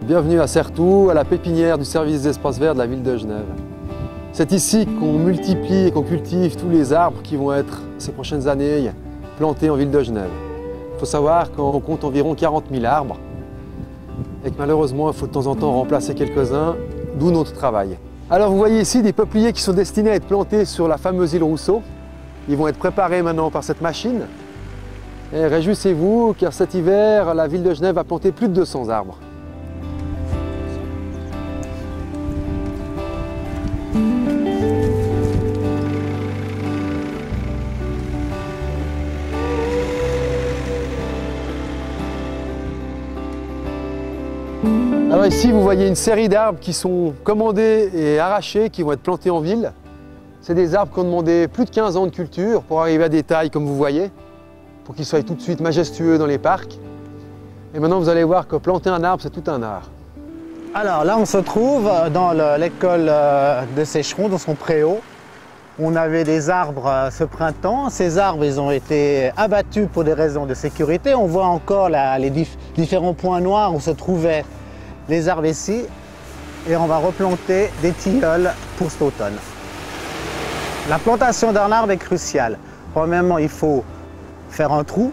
Bienvenue à Certoux, à la pépinière du service d'espaces verts de la ville de Genève. C'est ici qu'on multiplie et qu'on cultive tous les arbres qui vont être, ces prochaines années, plantés en ville de Genève. Il faut savoir qu'on compte environ 40 000 arbres et que malheureusement, il faut de temps en temps remplacer quelques-uns, d'où notre travail. Alors vous voyez ici des peupliers qui sont destinés à être plantés sur la fameuse île Rousseau. Ils vont être préparés maintenant par cette machine. Et réjouissez-vous car cet hiver, la ville de Genève a planté plus de 200 arbres. Alors ici, vous voyez une série d'arbres qui sont commandés et arrachés, qui vont être plantés en ville. C'est des arbres qui ont demandé plus de 15 ans de culture pour arriver à des tailles comme vous voyez, pour qu'ils soient tout de suite majestueux dans les parcs. Et maintenant, vous allez voir que planter un arbre, c'est tout un art. Alors là, on se trouve dans l'école de Sécheron, dans son préau. On avait des arbres ce printemps. Ces arbres, ils ont été abattus pour des raisons de sécurité. On voit encore les différents points noirs où se trouvaient les arbres ici. Et on va replanter des tilleuls pour cet automne. La plantation d'un arbre est cruciale. Premièrement, il faut faire un trou.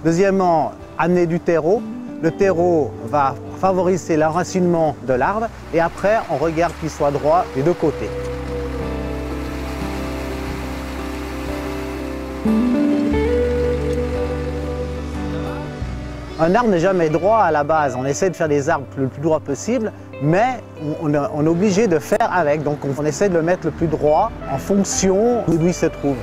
Deuxièmement, amener du terreau. Le terreau va favoriser l'enracinement de l'arbre. Et après, on regarde qu'il soit droit des deux côtés. Un arbre n'est jamais droit à la base. On essaie de faire des arbres le plus droit possible, mais on est obligé de faire avec. Donc on essaie de le mettre le plus droit en fonction d'où il se trouve.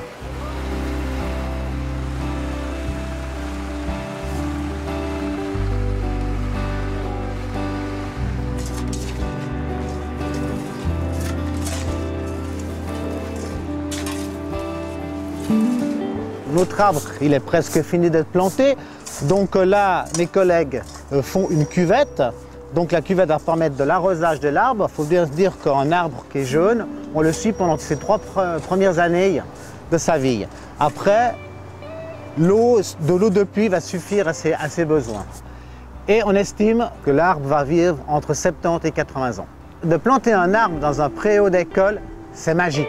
Notre arbre, il est presque fini d'être planté. Donc là, mes collègues font une cuvette. Donc la cuvette va permettre de l'arrosage de l'arbre. Il faut bien se dire qu'un arbre qui est jeune, on le suit pendant ses 3 premières années de sa vie. Après, de l'eau de pluie va suffire à ses besoins. Et on estime que l'arbre va vivre entre 70 et 80 ans. De planter un arbre dans un préau d'école, c'est magique.